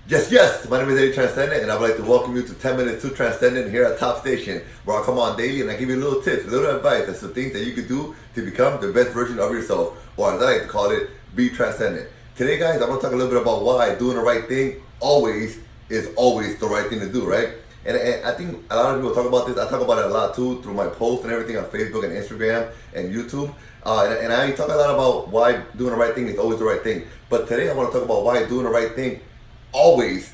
Yes, yes, my name is Eddie Tranzcendent, and I would like to welcome you to 10 Minutes to Transcendent here at Top Station, where I come on daily and I give you little tips, little advice as to things that you could do to become the best version of yourself, or as I like to call it, be transcendent. Today, guys, I'm going to talk a little bit about why doing the right thing always is always the right thing to do, right? And I think a lot of people talk about this. I talk about it a lot too through my posts and everything on Facebook and Instagram and YouTube. And I talk a lot about why doing the right thing is always the right thing. But today I want to talk about why doing the right thing always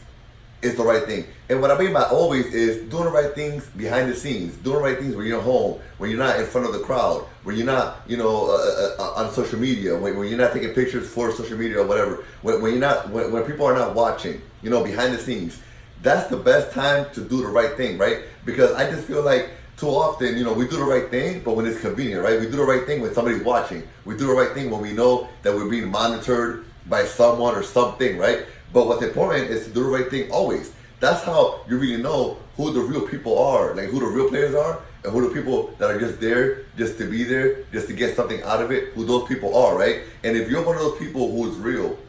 is the right thing. And what I mean by always is doing the right things behind the scenes, doing the right things when you're home, when you're not in front of the crowd, when you're not, on social media, when you're not taking pictures for social media or whatever, when you're not, when people are not watching, behind the scenes. That's the best time to do the right thing, right? Because I just feel like too often, we do the right thing, but when it's convenient, right? We do the right thing when somebody's watching. We do the right thing when we know that we're being monitored by someone or something, right? But what's important is to do the right thing always. That's how you really know who the real people are, like who the real players are, and who the people that are just there, just to be there, just to get something out of it, who those people are, right? And if you're one of those people who's real,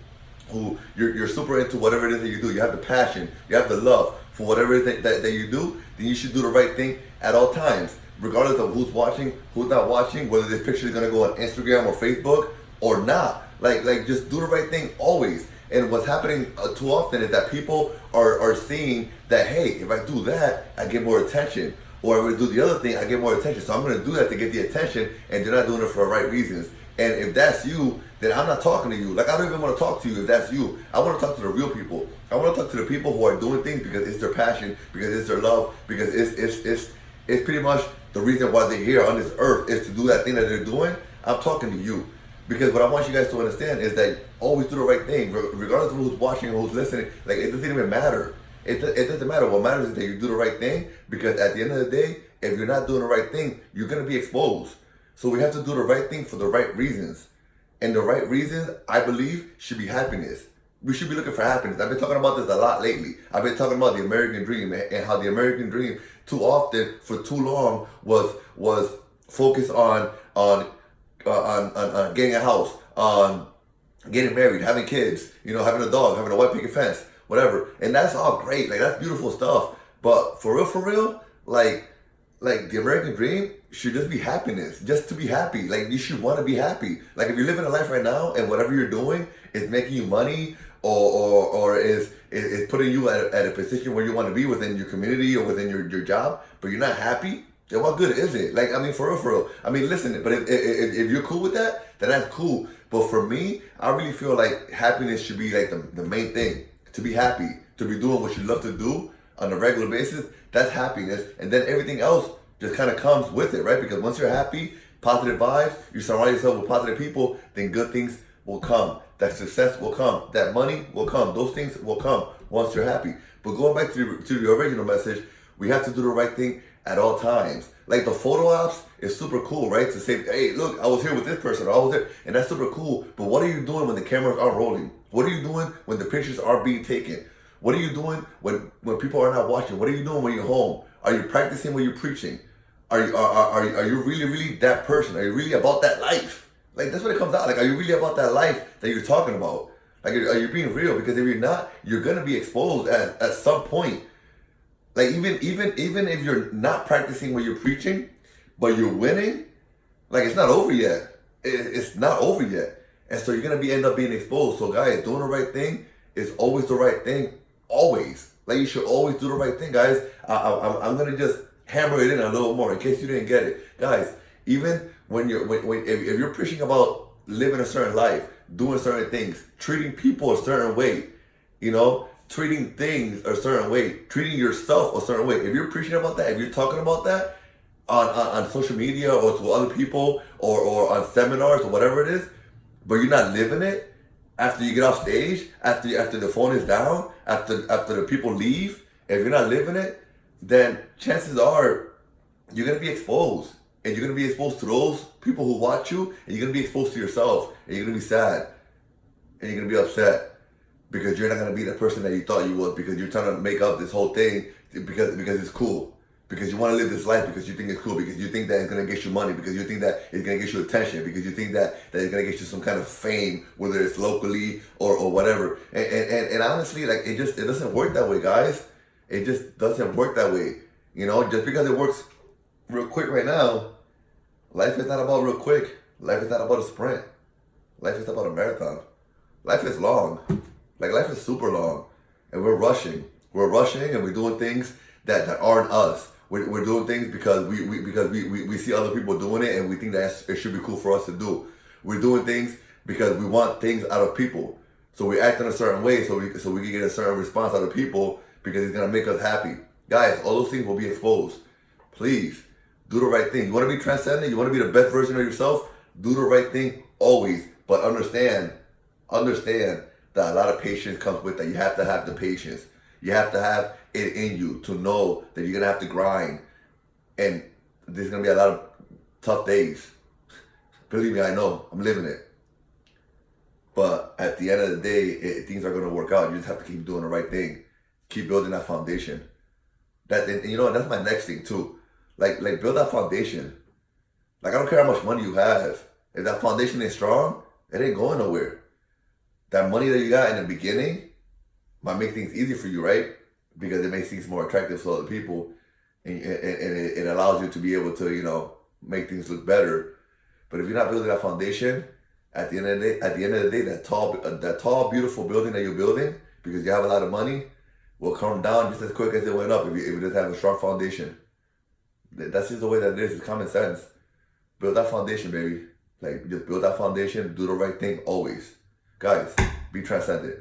who you're super into whatever it is that you do, you have the passion, you have the love for whatever it is that you do, then you should do the right thing at all times, regardless of who's watching, who's not watching, whether this picture is gonna go on Instagram or Facebook or not. Like just do the right thing always. And what's happening too often is that people are seeing that, hey, if I do that, I get more attention. Or if I do the other thing, I get more attention. So I'm going to do that to get the attention, and they're not doing it for the right reasons. And if that's you, then I'm not talking to you. Like, I don't even want to talk to you if that's you. I want to talk to the real people. I want to talk to the people who are doing things because it's their passion, because it's their love, because it's pretty much the reason why they're here on this earth is to do that thing that they're doing. I'm talking to you. Because what I want you guys to understand is that always do the right thing, regardless of who's watching or who's listening. Like, it doesn't even matter. It doesn't matter. What matters is that you do the right thing, because at the end of the day, if you're not doing the right thing, you're going to be exposed. So we have to do the right thing for the right reasons. And the right reasons, I believe, should be happiness. We should be looking for happiness. I've been talking about this a lot lately. I've been talking about the American dream and how the American dream too often, for too long, was focused on getting a house, on getting married, having kids, having a dog, having a white picket fence, whatever. And that's all great. Like, that's beautiful stuff. But for real, like the American dream should just be happiness, just to be happy. Like, you should want to be happy. Like, if you're living a life right now and whatever you're doing is making you money or is putting you at a position where you want to be within your community or within your job, but you're not happy, then what good is it? Like, I mean, for real. I mean, listen, but if you're cool with that, then that's cool. But for me, I really feel like happiness should be like the main thing. To be happy, to be doing what you love to do on a regular basis, that's happiness. And then everything else just kind of comes with it, right? Because once you're happy, positive vibes, you surround yourself with positive people, then good things will come. That success will come. That money will come. Those things will come once you're happy. But going back to the original message, we have to do the right thing at all times. Like, the photo ops is super cool, right? To say, hey, look, I was here with this person, or I was there, and that's super cool. But what are you doing when the cameras are rolling? What are you doing when the pictures are being taken? What are you doing when people are not watching? What are you doing when you're home? Are you practicing when you're preaching? Are you really that person? Are you really about that life? Like, that's what it comes out. Like, are you really about that life that you're talking about? Like, are you being real? Because if you're not, you're gonna be exposed at some point. Like, even if you're not practicing when you're preaching, but you're winning, like, it's not over yet. It's not over yet. And so you're going to end up being exposed. So, guys, doing the right thing is always the right thing. Always. Like, you should always do the right thing, guys. I'm going to just hammer it in a little more in case you didn't get it. Guys, even if you're preaching about living a certain life, doing certain things, treating people a certain way, treating things a certain way, treating yourself a certain way. If you're preaching about that, if you're talking about that on social media or to other people or on seminars or whatever it is, but you're not living it, after you get off stage, after the phone is down, after the people leave, if you're not living it, then chances are you're going to be exposed. And you're going to be exposed to those people who watch you, and you're going to be exposed to yourself, and you're going to be sad, and you're going to be upset. Because you're not going to be the person that you thought you was, because you're trying to make up this whole thing because it's cool. because you want to live this life, because you think it's cool, because you think that it's going to get you money, because you think that it's going to get you attention, because you think that it's going to get you some kind of fame, whether it's locally or whatever. And honestly, like, it doesn't work that way, guys. It just doesn't work that way. You know, just because it works real quick right now, life is not about real quick. Life is not about a sprint. Life is about a marathon. Life is long. Like, life is super long. And we're rushing. We're rushing and we're doing things that aren't us. We're doing things because we see other people doing it and we think that it should be cool for us to do. We're doing things because we want things out of people. So we act in a certain way so we can get a certain response out of people because it's going to make us happy. Guys, all those things will be exposed. Please, do the right thing. You want to be transcendent? You want to be the best version of yourself? Do the right thing always. But understand that a lot of patience comes with that. You have to have the patience. You have to have it in you to know that you're going to have to grind. And there's going to be a lot of tough days. Believe me, I know. I'm living it. But at the end of the day, things are going to work out. You just have to keep doing the right thing. Keep building that foundation. And you know, that's my next thing too. Like build that foundation. Like, I don't care how much money you have. If that foundation is strong, it ain't going nowhere. That money that you got in the beginning might make things easy for you, right? Because it makes things more attractive to other people, and it allows you to be able to, you know, make things look better. But if you're not building that foundation, at the end of the day, that tall, beautiful building that you're building because you have a lot of money will come down just as quick as it went up if you just have a strong foundation. That's just the way that it is. It's common sense. Build that foundation, baby. Like, just build that foundation. Do the right thing always. Guys, be transcendent.